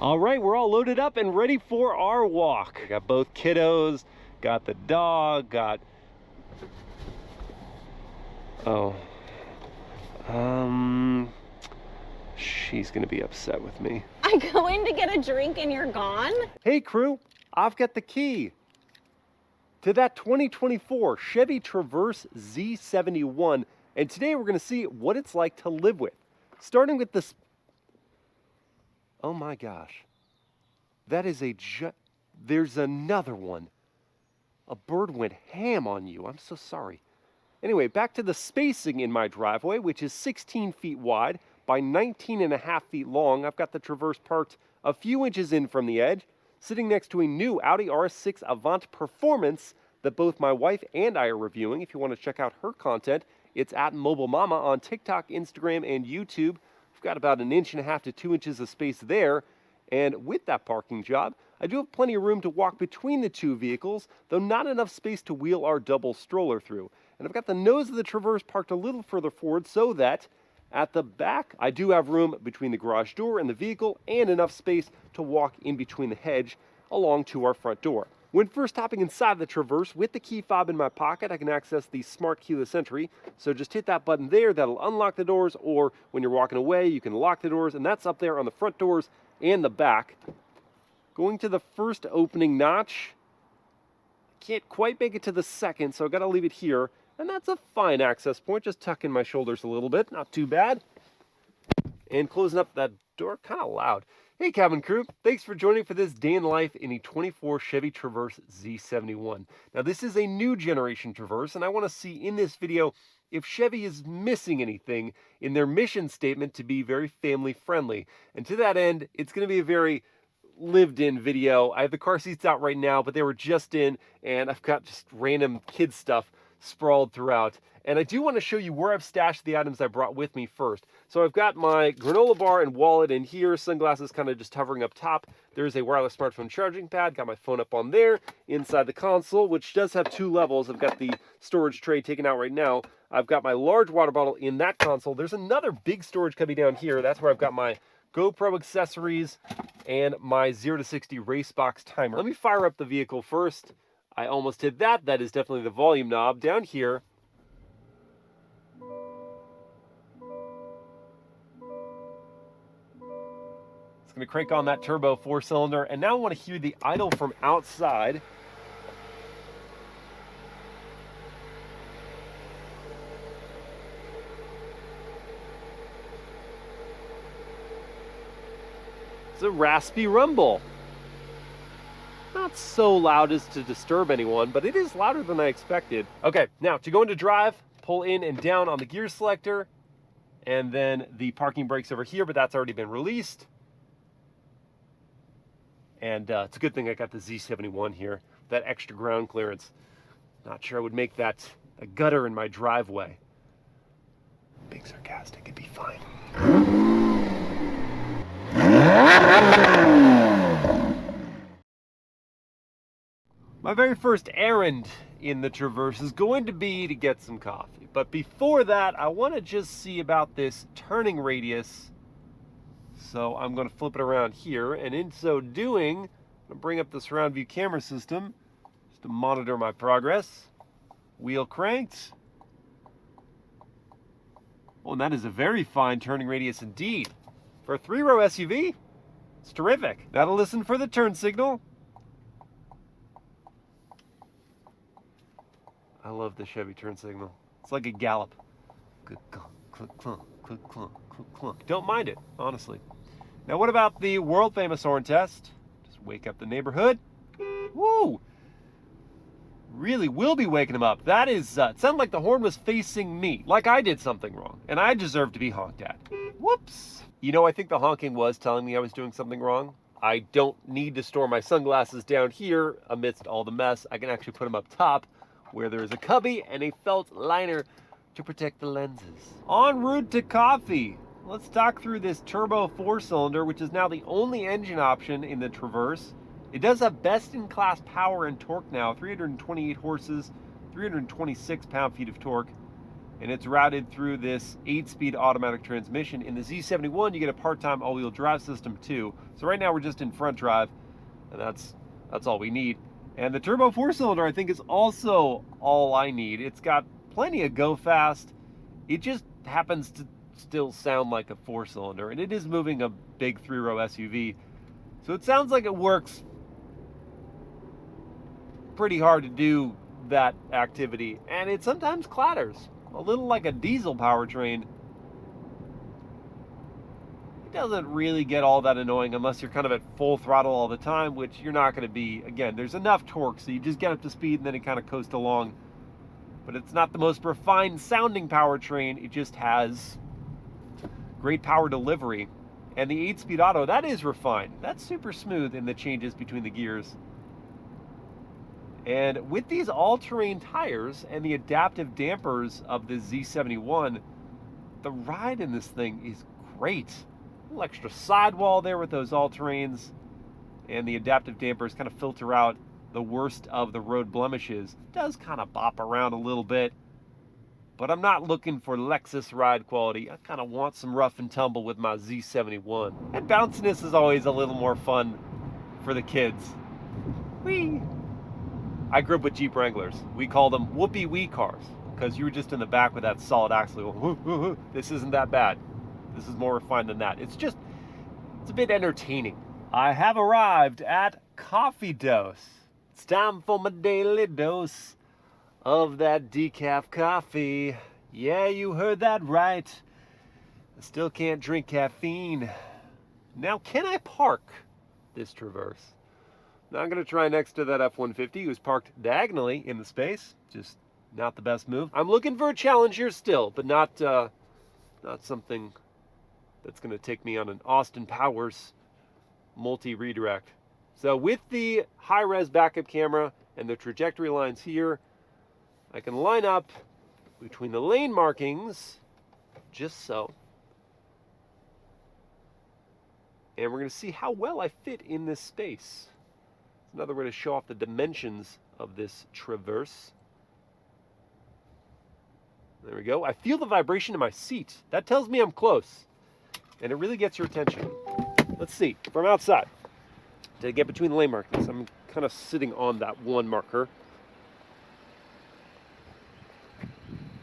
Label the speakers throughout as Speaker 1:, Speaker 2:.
Speaker 1: All right, we're all loaded up and ready for our walk. Got both kiddos, got the dog, got... She's gonna be upset with me.
Speaker 2: I go in to get a drink and you're gone?
Speaker 1: Hey crew, I've got the key to that 2024 Chevy Traverse Z71, and today we're gonna see what it's like to live with. Starting with this... Oh my gosh. That is there's another one. A bird went ham on you. I'm so sorry. Anyway, back to the spacing in my driveway, which is 16 feet wide by 19.5 feet long. I've got the Traverse parked a few inches in from the edge, sitting next to a new Audi R6 Avant Performance that both my wife and I are reviewing. If you want to check out her content, it's at Mobile Mama on TikTok, Instagram, and YouTube. We've got about 1.5 inches to 2 inches of space there. And with that parking job, I do have plenty of room to walk between the two vehicles, though not enough space to wheel our double stroller through. And I've got the nose of the Traverse parked a little further forward so that at the back, I do have room between the garage door and the vehicle and enough space to walk in between the hedge along to our front door. When first hopping inside the Traverse with the key fob in my pocket, I can access the smart keyless entry. So just hit that button there, that'll unlock the doors, or when you're walking away, you can lock the doors, and that's up there on the front doors and the back. Going to the first opening notch. Can't quite make it to the second, so I've got to leave it here. And that's a fine access point, just tucking my shoulders a little bit, not too bad. And closing up that door, kind of loud. Hey cabin crew, thanks for joining for this day in life in a 24 Chevy Traverse Z71. Now this is a new generation Traverse, and I want to see in this video if Chevy is missing anything in their mission statement to be very family friendly. And to that end, it's going to be a very lived in video. I have the car seats out right now, but they were just in, and I've got just random kid stuff sprawled throughout. And I do want to show you where I've stashed the items I brought with me first. So I've got my granola bar and wallet in here, sunglasses kind of just hovering up top. There's a wireless smartphone charging pad, got my phone up on there. Inside the console, which does have 2 levels, I've got the storage tray taken out right now. I've got my large water bottle in that console. There's another big storage cubby down here. That's where I've got my GoPro accessories and my 0 to 60 race box timer. Let me fire up the vehicle first. I almost hit that. That is definitely the volume knob. Down here, it's going to crank on that turbo 4-cylinder. And now I want to hear the idle from outside. It's a raspy rumble. Not so loud as to disturb anyone, but it is louder than I expected. Okay, now to go into drive, pull in and down on the gear selector, and then the parking brakes over here, but that's already been released. And it's a good thing I got the Z71 here, that extra ground clearance. Not sure I would make that a gutter in my driveway. Being sarcastic, it'd be fine. My very first errand in the Traverse is going to be to get some coffee. But before that, I want to just see about this turning radius. So I'm going to flip it around here. And in so doing, I'm going to bring up the surround view camera system just to monitor my progress. Wheel cranked. Oh, and that is a very fine turning radius indeed. For a 3-row SUV, it's terrific. Now to listen for the turn signal. I love the Chevy turn signal. It's like a gallop. Click, clunk, click, clunk, click, clunk, click, clunk. Don't mind it, honestly. Now what about the world famous horn test? Just wake up the neighborhood. Woo! Really will be waking them up. That is, it sounded like the horn was facing me. Like I did something wrong. And I deserve to be honked at. Whoops! You know, I think the honking was telling me I was doing something wrong. I don't need to store my sunglasses down here amidst all the mess. I can actually put them up top, where there is a cubby and a felt liner to protect the lenses. En route to coffee. Let's talk through this turbo 4-cylinder, which is now the only engine option in the Traverse. It does have best-in-class power and torque now, 328 horses, 326 pound-feet of torque. and it's routed through this 8-speed automatic transmission. In the Z71, you get a part-time all-wheel drive system too. So right now we're just in front drive, and that's all we need. And the turbo 4-cylinder, I think, is also all I need. It's got plenty of go fast. It just happens to still sound like a 4-cylinder, and it is moving a big 3-row SUV. So it sounds like it works pretty hard to do that activity, and it sometimes clatters a little like a diesel powertrain. It doesn't really get all that annoying unless you're kind of at full throttle all the time, which you're not going to be. Again, there's enough torque so you just get up to speed and then it kind of coasts along. But it's not the most refined sounding powertrain. It just has great power delivery. And the 8-speed auto, that is refined. That's super smooth in the changes between the gears. And with these all-terrain tires and the adaptive dampers of the Z71, the ride in this thing is great. A little extra sidewall there with those all-terrains, and the adaptive dampers kind of filter out the worst of the road blemishes. It does kind of bop around a little bit, but I'm not looking for Lexus ride quality. I kind of want some rough and tumble with my Z71. And bounciness is always a little more fun for the kids. Whee! I grew up with Jeep Wranglers. We call them whoopee-wee cars because you were just in the back with that solid axle going, this isn't that bad. This is more refined than that. It's a bit entertaining. I have arrived at Coffee Dose. It's time for my daily dose of that decaf coffee. Yeah, you heard that right. I still can't drink caffeine. Now, can I park this Traverse? Now I'm going to try next to that F-150 who's parked diagonally in the space. Just not the best move. I'm looking for a challenge here still, but not something that's going to take me on an Austin Powers multi-redirect. So with the high-res backup camera and the trajectory lines here, I can line up between the lane markings, just so. And we're going to see how well I fit in this space. Another way to show off the dimensions of this Traverse. There we go. I feel the vibration in my seat. That tells me I'm close. And it really gets your attention. Let's see, from outside. To get between the lane markings, I'm kind of sitting on that one marker.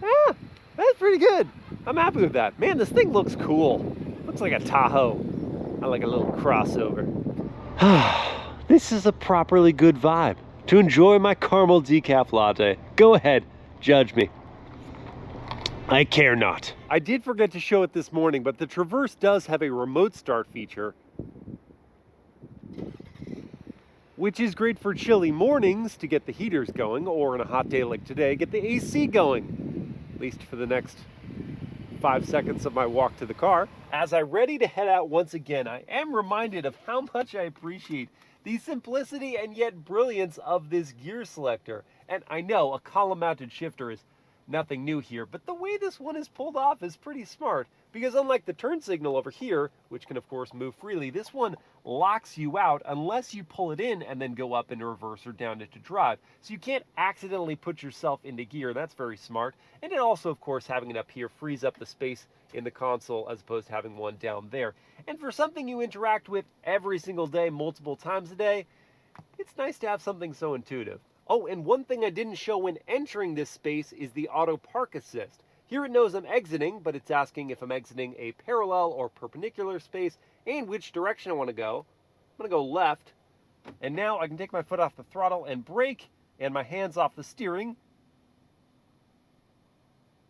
Speaker 1: That's pretty good. I'm happy with that. Man, this thing looks cool. Looks like a Tahoe. I like a little crossover. This is a properly good vibe. To enjoy my caramel decaf latte, go ahead, judge me. I care not. I did forget to show it this morning, but the Traverse does have a remote start feature, which is great for chilly mornings to get the heaters going, or on a hot day like today, get the AC going, at least for the next 5 seconds of my walk to the car. As I'm ready to head out once again, I am reminded of how much I appreciate the simplicity and yet brilliance of this gear selector. And I know a column-mounted shifter is nothing new here, but the way this one is pulled off is pretty smart, because unlike the turn signal over here, which can of course move freely, this one locks you out unless you pull it in and then go up into reverse or down into drive. So you can't accidentally put yourself into gear. That's very smart. And it also, of course, having it up here frees up the space in the console as opposed to having one down there. And for something you interact with every single day, multiple times a day, it's nice to have something so intuitive. Oh, and one thing I didn't show when entering this space is the auto park assist. Here it knows I'm exiting, but it's asking if I'm exiting a parallel or perpendicular space and which direction I want to go. I'm going to go left. And now I can take my foot off the throttle and brake and my hands off the steering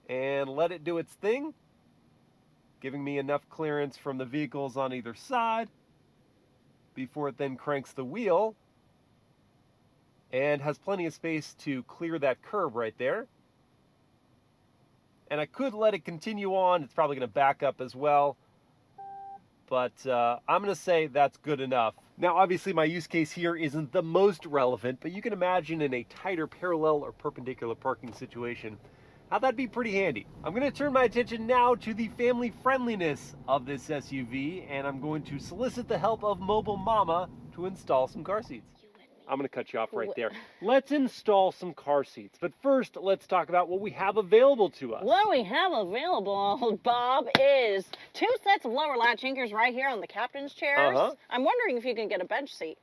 Speaker 1: and let it do its thing, giving me enough clearance from the vehicles on either side before it then cranks the wheel and has plenty of space to clear that curb right there. And I could let it continue on. It's probably going to back up as well. But I'm going to say that's good enough. Now, obviously, my use case here isn't the most relevant, but you can imagine in a tighter parallel or perpendicular parking situation, how that'd be pretty handy. I'm going to turn my attention now to the family friendliness of this SUV, and I'm going to solicit the help of Mobile Mama to install some car seats.
Speaker 2: You and me.
Speaker 1: I'm going to cut you off right there. Let's install some car seats. But first, let's talk about what we have available to us.
Speaker 2: What we have available, Bob, is 2 sets of lower latch anchors right here on the captain's chairs. I'm wondering if you can get a bench seat.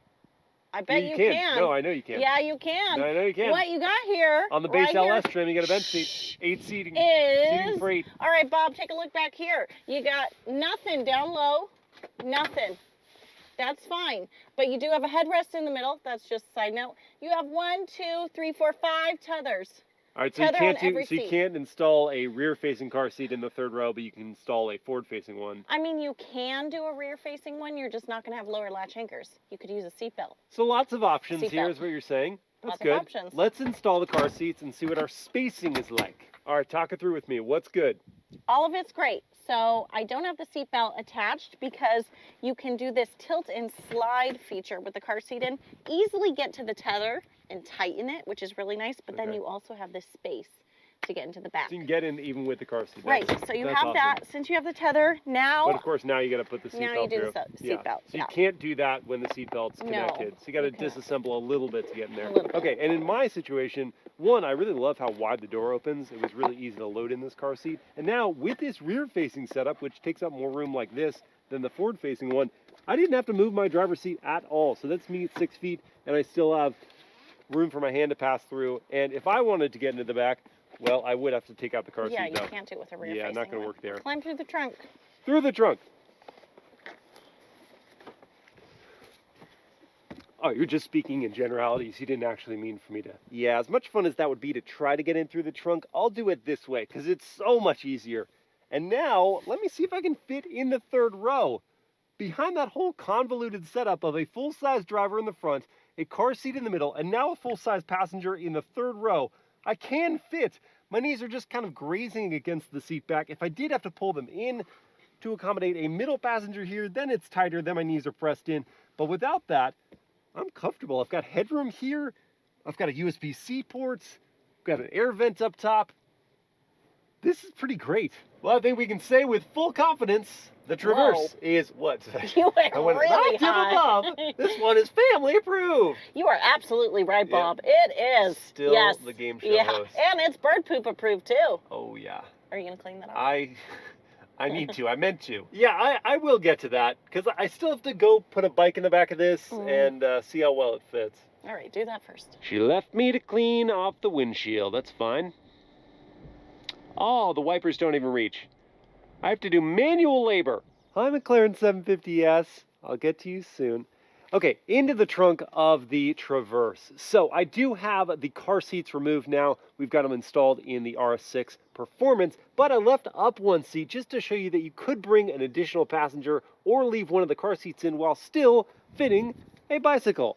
Speaker 2: I bet you can.
Speaker 1: No, I know you can.
Speaker 2: Yeah, you can.
Speaker 1: No, I know you can.
Speaker 2: What you got here,
Speaker 1: on the base
Speaker 2: right
Speaker 1: LS
Speaker 2: here,
Speaker 1: trim, you get a bench seat. 8 seating.
Speaker 2: is,
Speaker 1: for 8.
Speaker 2: all right, Bob, take a look back here. You got nothing down low, nothing. That's fine. But you do have a headrest in the middle. That's just a side note. You have 1, 2, 3, 4, 5 tethers.
Speaker 1: All right, so you can't install a rear-facing car seat in the 3rd row, but you can install a forward-facing one.
Speaker 2: I mean, you can do a rear-facing one. You're just not going to have lower latch anchors. You could use a seatbelt.
Speaker 1: So lots of options here is what you're saying. That's
Speaker 2: lots
Speaker 1: good.
Speaker 2: of options.
Speaker 1: Let's install the car seats and see what our spacing is like. All right, talk it through with me. What's good?
Speaker 2: All of it's great. So I don't have the seatbelt attached because you can do this tilt and slide feature with the car seat in, easily get to the tether and tighten it, which is really nice, but then you also have this space to get into the back.
Speaker 1: So you can get in even with the car seat.
Speaker 2: Right, so you have that. Since you have the tether, now...
Speaker 1: But of course, now you got to put the seatbelt through.
Speaker 2: Now you do the seatbelt,
Speaker 1: So you can't do that when the seatbelt's connected. So you got to disassemble a little bit to get in there. Okay, and in my situation, one, I really love how wide the door opens. It was really easy to load in this car seat. And now with this rear-facing setup, which takes up more room like this than the forward-facing one, I didn't have to move my driver's seat at all. So that's me at 6 feet, and I still have room for my hand to pass through. And if I wanted to get into the back, well, I would have to take out the car seat.
Speaker 2: Yeah, you can't do it with a rear-facing
Speaker 1: not going to work there.
Speaker 2: Climb through the trunk.
Speaker 1: Through the trunk. Oh, you're just speaking in generalities. You didn't actually mean for me to. Yeah, as much fun as that would be to try to get in through the trunk, I'll do it this way because it's so much easier. And now, let me see if I can fit in the 3rd row. Behind that whole convoluted setup of a full-size driver in the front, a car seat in the middle, and now a full-size passenger in the 3rd row, I can fit. My knees are just kind of grazing against the seat back. If I did have to pull them in to accommodate a middle passenger here, then it's tighter, then my knees are pressed in. But without that, I'm comfortable. I've got headroom here. I've got a USB-C port. I've got an air vent up top. This is pretty great. Well, I think we can say with full confidence, the Traverse is what?
Speaker 2: You went really high.
Speaker 1: Above. This one is family approved.
Speaker 2: You are absolutely right, Bob. It is.
Speaker 1: Still the game show host.
Speaker 2: And it's bird poop approved too.
Speaker 1: Oh yeah.
Speaker 2: Are you gonna clean that up?
Speaker 1: I need to. I meant to. Yeah, I will get to that because I still have to go put a bike in the back of this and see how well it fits.
Speaker 2: All right, do that first.
Speaker 1: She left me to clean off the windshield. That's fine. Oh, the wipers don't even reach. I have to do manual labor. Hi, McLaren 750S. I'll get to you soon. Okay, into the trunk of the Traverse. So I do have the car seats removed now. We've got them installed in the RS6 Performance, but I left up one seat just to show you that you could bring an additional passenger or leave one of the car seats in while still fitting a bicycle.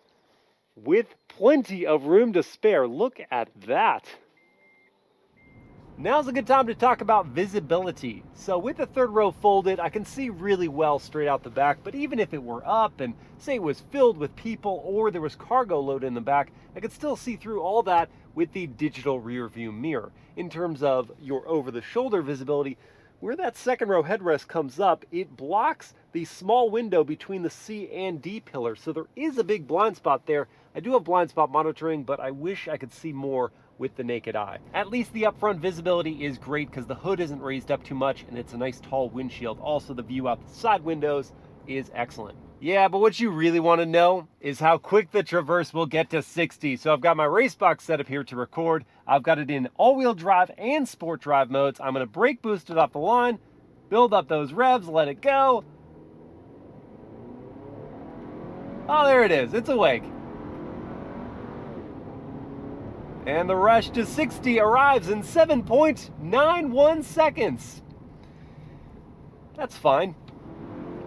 Speaker 1: With plenty of room to spare. Look at that. Now's a good time to talk about visibility. So with the 3rd row folded, I can see really well straight out the back, but even if it were up and say it was filled with people or there was cargo loaded in the back, I could still see through all that with the digital rear view mirror. In terms of your over-the-shoulder visibility, where that 2nd row headrest comes up, it blocks the small window between the C and D pillars. So there is a big blind spot there. I do have blind spot monitoring, but I wish I could see more with the naked eye. At least the upfront visibility is great because the hood isn't raised up too much and it's a nice tall windshield. Also, the view out the side windows is excellent. Yeah, but what you really want to know is how quick the Traverse will get to 60. So I've got my race box set up here to record. I've got it in all-wheel drive and sport drive modes. I'm going to brake boost it off the line, build up those revs, let it go. Oh, there it is. It's awake. And the rush to 60 arrives in 7.91 seconds. That's fine.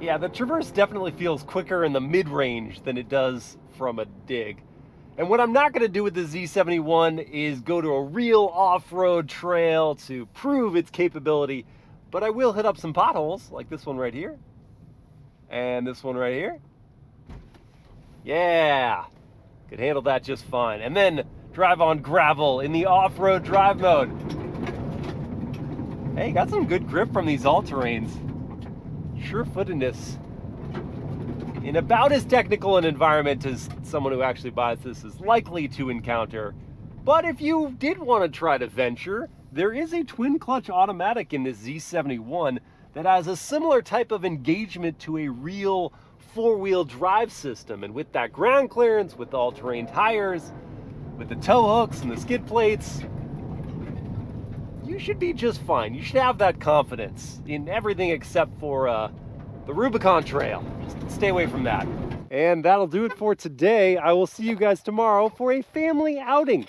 Speaker 1: Yeah, the Traverse definitely feels quicker in the mid-range than it does from a dig. And what I'm not going to do with the Z71 is go to a real off-road trail to prove its capability, but I will hit up some potholes, like this one right here, and this one right here. Yeah, could handle that just fine. And then drive on gravel in the off-road drive mode. Hey, got some good grip from these all-terrains. Sure-footedness in about as technical an environment as someone who actually buys this is likely to encounter. But if you did want to try to venture, there is a twin clutch automatic in this Z71 that has a similar type of engagement to a real four-wheel drive system. And with that ground clearance, with the all-terrain tires, with the tow hooks and the skid plates, you should be just fine. You should have that confidence in everything except for the Rubicon Trail. Just stay away from that. And that'll do it for today. I will see you guys tomorrow for a family outing.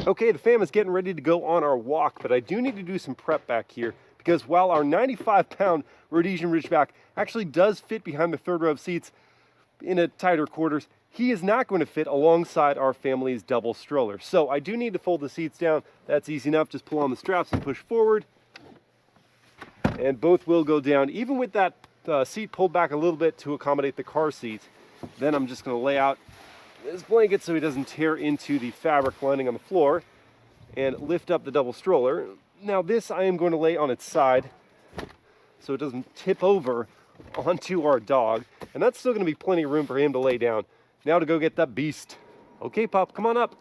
Speaker 1: Okay, the fam is getting ready to go on our walk, but I do need to do some prep back here because while our 95-pound Rhodesian Ridgeback actually does fit behind the third row of seats in a tighter quarters, he is not going to fit alongside our family's double stroller. So I do need to fold the seats down. That's easy enough. Just pull on the straps and push forward, and both will go down. Even with that seat pulled back a little bit to accommodate the car seat, then I'm just going to lay out this blanket so he doesn't tear into the fabric lining on the floor, and lift up the double stroller. Now this I am going to lay on its side so it doesn't tip over onto our dog, and that's still going to be plenty of room for him to lay down. Now to go get that beast. Okay, pup, come on up.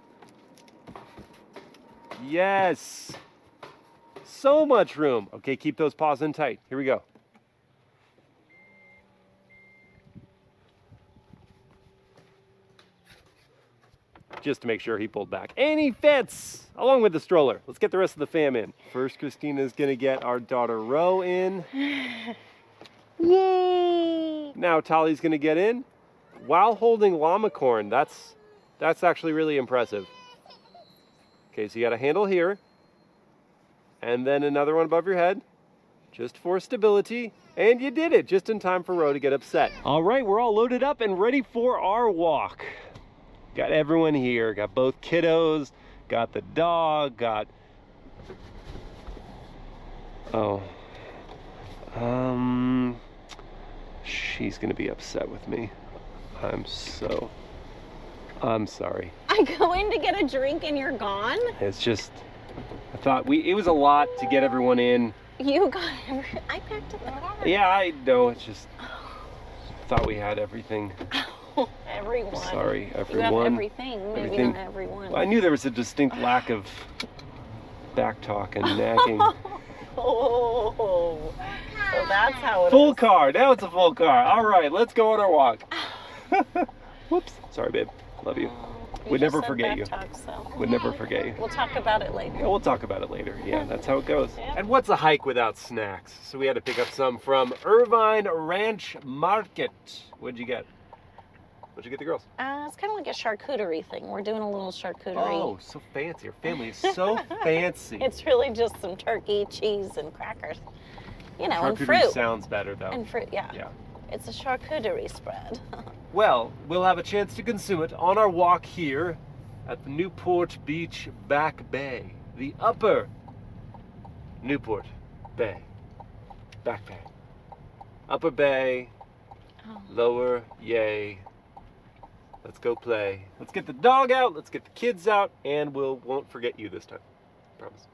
Speaker 1: Yes, so much room. Okay, keep those paws in tight. Here we go. Just to make sure he pulled back. And he fits, along with the stroller. Let's get the rest of the fam in. First, Christina's gonna get our daughter Ro in. Yay! Now Tali's gonna get in while holding Llamacorn. That's actually really impressive. Okay, so you got a handle here, and then another one above your head, just for stability. And you did it, just in time for Ro to get upset. All right, we're all loaded up and ready for our walk. Got everyone here, got both kiddos, got the dog, got, she's gonna be upset with me. I'm sorry.
Speaker 2: I go in to get a drink and you're gone?
Speaker 1: It's just, I thought it was a lot to get everyone in.
Speaker 2: You got I packed up the car.
Speaker 1: Yeah, I know, it's just, thought we had everything.
Speaker 2: Everyone.
Speaker 1: Sorry, everyone.
Speaker 2: You have everything, maybe not everyone.
Speaker 1: Well, I knew there was a distinct lack of back talk and nagging.
Speaker 2: Oh, so that's how it
Speaker 1: full
Speaker 2: is.
Speaker 1: car, now it's a full car. All right, let's go on our walk. Whoops, sorry babe, love you. Would never forget you. Would never forget you.
Speaker 2: We'll talk about it later.
Speaker 1: Yeah, we'll talk about it later. Yeah, that's how it goes.
Speaker 2: Yeah.
Speaker 1: And what's a hike without snacks? So we had to pick up some from Irvine Ranch Market. What'd you get? What'd you get the girls?
Speaker 2: It's kind of like a charcuterie thing. We're doing a little charcuterie.
Speaker 1: Oh, so fancy. Our family is so fancy.
Speaker 2: It's really just some turkey, cheese, and crackers. You know, and
Speaker 1: Charcuterie
Speaker 2: fruit.
Speaker 1: sounds better though.
Speaker 2: And fruit, yeah.
Speaker 1: Yeah.
Speaker 2: It's a charcuterie spread.
Speaker 1: Well, we'll have a chance to consume it on our walk here at the Newport Beach Back Bay. The upper Newport Bay. Back Bay. Upper Bay, lower, yay. Let's go play. Let's get the dog out, let's get the kids out, and won't forget you this time. Promise.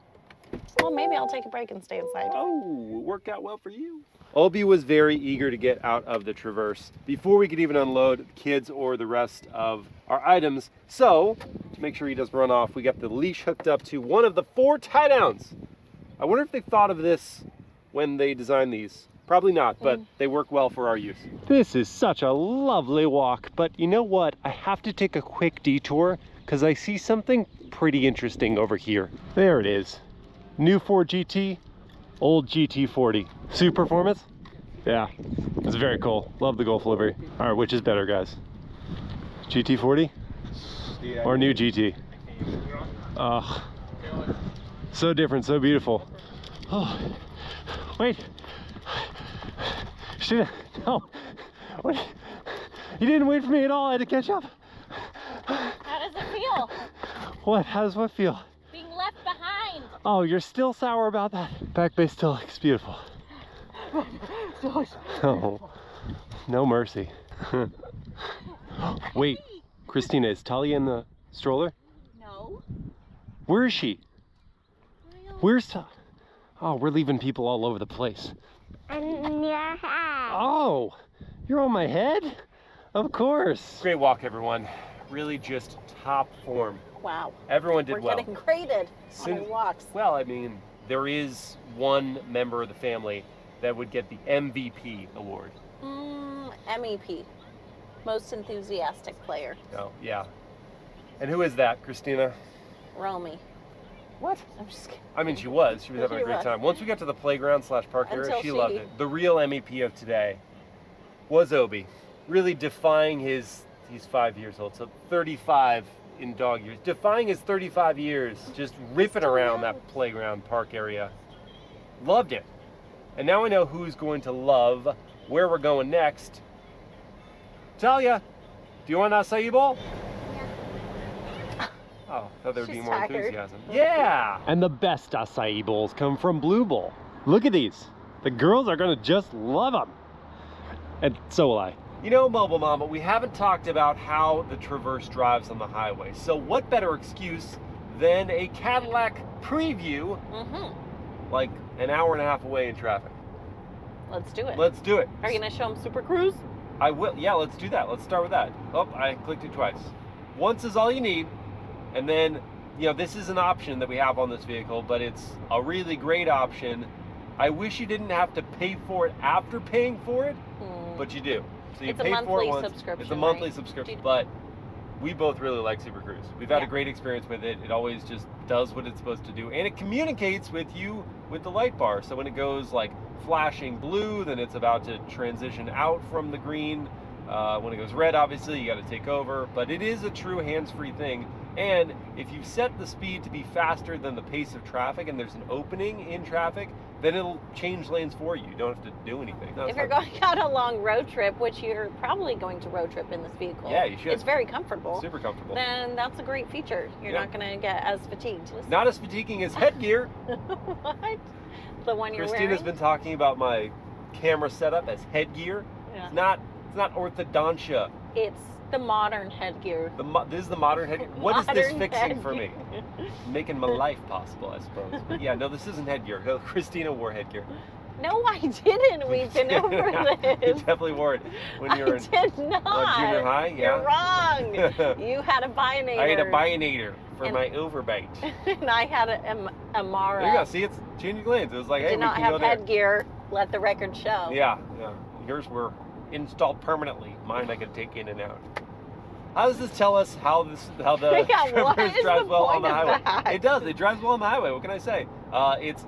Speaker 2: Well, maybe I'll take a break and stay inside.
Speaker 1: Oh, it worked out well for you. Obi was very eager to get out of the Traverse before we could even unload the kids or the rest of our items. So, to make sure he doesn't run off, we got the leash hooked up to one of the 4 tie-downs. I wonder if they thought of this when they designed these. Probably not, but they work well for our use. This is such a lovely walk, but you know what? I have to take a quick detour because I see something pretty interesting over here. There it is. New Ford GT, old GT40. Suit performance? Yeah, it's very cool. Love the Golf livery. All right, which is better, guys? GT40 or new GT? So different, so beautiful. Oh, wait. No. What? You didn't wait for me at all. I had to catch up.
Speaker 2: How does it feel?
Speaker 1: What? How does what feel?
Speaker 2: Being left behind.
Speaker 1: Oh, you're still sour about that. Back Bay still looks beautiful. Oh, no mercy. Wait, Christina, is Talia in the stroller?
Speaker 2: No.
Speaker 1: Where is she? Where's... Oh, we're leaving people all over the place. Oh, you're on my head? Of course. Great walk, everyone. Really just top form.
Speaker 2: Wow.
Speaker 1: Everyone did well.
Speaker 2: We're getting graded on our walks.
Speaker 1: Well, I mean, there is one member of the family that would get the MVP award.
Speaker 2: MEP. Most enthusiastic player.
Speaker 1: Oh, yeah. And who is that, Christina?
Speaker 2: Romy.
Speaker 1: What?
Speaker 2: I'm just kidding.
Speaker 1: I mean, she was having a great time. Once we got to the playground / park area, she loved it. The real MEP of today was Obi. Really defying he's 5 years old, so 35 in dog years. Defying his 35 years, just ripping around that playground park area. Loved it. And now I know who's going to love where we're going next. Talia, do you want an acai bowl? Oh, I thought there would be more enthusiasm. Yeah! And the best acai bowls come from Blue Bowl. Look at these. The girls are gonna just love them. And so will I. You know, Mobile Mama, we haven't talked about how the Traverse drives on the highway. So what better excuse than a Cadillac preview, like an hour and a half away in traffic.
Speaker 2: Let's do it.
Speaker 1: Let's do it.
Speaker 2: Are you gonna show them SuperCruise?
Speaker 1: I will, yeah, let's do that. Let's start with that. Oh, I clicked it twice. Once is all you need. And then, you know, this is an option that we have on this vehicle, but it's a really great option. I wish you didn't have to pay for it after paying for it, but you do. So you pay for it once. It's a monthly subscription, but we both really like SuperCruise. We've had a great experience with it. It always just does what it's supposed to do, and it communicates with you with the light bar. So when it goes like flashing blue, then it's about to transition out from the green. When it goes red, obviously, you got to take over, but it is a true hands-free thing. And if you set the speed to be faster than the pace of traffic and there's an opening in traffic, then it'll change lanes for you. You don't have to do anything. No,
Speaker 2: if you're going on a long road trip, which you're probably going to road trip in this vehicle.
Speaker 1: Yeah, you should.
Speaker 2: It's very comfortable.
Speaker 1: Super comfortable.
Speaker 2: Then that's a great feature. You're not going to get as fatigued.
Speaker 1: Not as fatiguing as headgear.
Speaker 2: What? The one you're wearing?
Speaker 1: Christina's been talking about my camera setup as headgear. Yeah. It's not orthodontia.
Speaker 2: It's the modern headgear.
Speaker 1: This is the modern headgear. What is this fixing for me? Making my life possible, I suppose. But yeah, no, this isn't headgear. Christina wore headgear.
Speaker 2: No, I didn't. We've been over this.
Speaker 1: You definitely wore it when you were in
Speaker 2: junior
Speaker 1: high. Yeah.
Speaker 2: You're wrong. You had a bionator.
Speaker 1: I had a bionator for my overbite.
Speaker 2: And I had a Mara.
Speaker 1: There you go. See, it's changing lanes. It was like, hey, we can go there.
Speaker 2: Did not have headgear. Let the record show.
Speaker 1: Yeah. Yours were installed permanently. Mine I could take in and out. How does this tell us how the Traverse drives well on the highway? It does. It drives well on the highway. What can I say? It's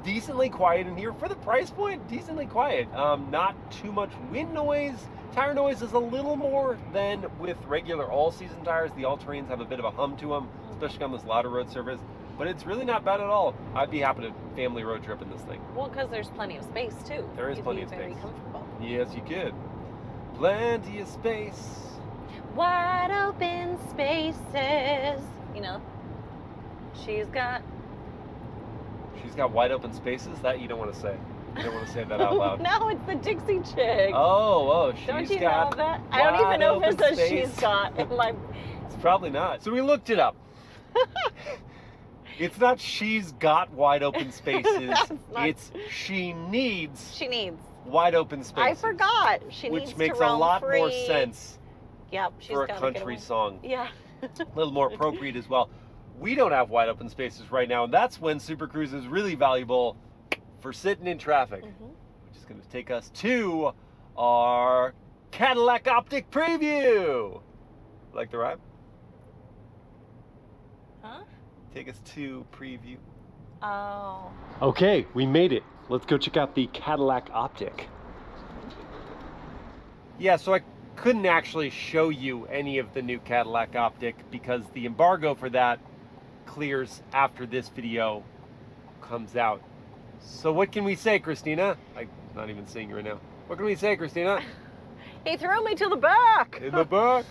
Speaker 1: decently quiet in here for the price point. Decently quiet. Not too much wind noise. Tire noise is a little more than with regular all-season tires. The all-terrains have a bit of a hum to them, especially on this louder road surface. But it's really not bad at all. I'd be happy to family road trip in this thing.
Speaker 2: Well, because there's plenty of space too.
Speaker 1: There is plenty of space.
Speaker 2: Very comfortable.
Speaker 1: Yes, you could. Plenty of space.
Speaker 2: Wide open spaces. You know, she's got
Speaker 1: wide open spaces. That you don't want to say. You don't want to say that out loud.
Speaker 2: No, it's the Dixie Chick.
Speaker 1: Oh,
Speaker 2: don't
Speaker 1: she's
Speaker 2: you
Speaker 1: got.
Speaker 2: Know that? I don't even know if it says she's got.
Speaker 1: It's probably not. So we looked it up. It's not she's got wide open spaces. It's she needs.
Speaker 2: She needs
Speaker 1: wide open spaces.
Speaker 2: I forgot.
Speaker 1: Which makes a lot more sense.
Speaker 2: Yep,
Speaker 1: for a country song.
Speaker 2: Yeah.
Speaker 1: A little more appropriate as well. We don't have wide open spaces right now, and that's when SuperCruise is really valuable for sitting in traffic. Which is going to take us to our Cadillac Optiq preview. Like the rhyme?
Speaker 2: Huh?
Speaker 1: Take us to preview.
Speaker 2: Oh.
Speaker 1: Okay, we made it. Let's go check out the Cadillac Optiq. Yeah, so I couldn't actually show you any of the new Cadillac Optiq because the embargo for that clears after this video comes out. So what can we say, Christina? I'm not even seeing you right now. What can we say, Christina?
Speaker 2: He threw me to the back.
Speaker 1: In the back.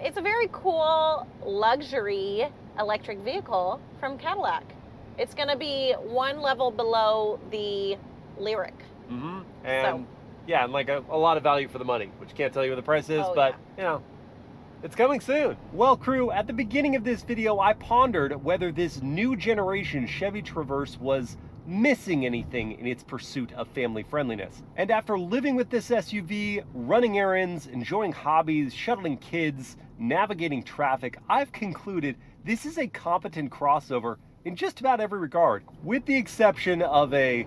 Speaker 2: It's a very cool luxury electric vehicle from Cadillac. It's going to be one level below the Lyriq.
Speaker 1: And yeah, and like a lot of value for the money, which can't tell you what the price is, but you know, It's coming soon. Well, crew, at the beginning of this video, I pondered whether this new generation Chevy Traverse was missing anything in its pursuit of family friendliness. And after living with this SUV, running errands, enjoying hobbies, shuttling kids, navigating traffic, I've concluded this is a competent crossover in just about every regard, with the exception of a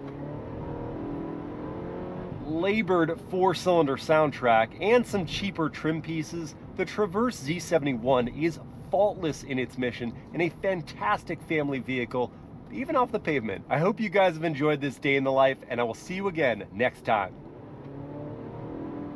Speaker 1: labored 4-cylinder soundtrack and some cheaper trim pieces. The Traverse Z71 is faultless in its mission and a fantastic family vehicle, even off the pavement. I hope you guys have enjoyed this day in the life, and I will see you again next time.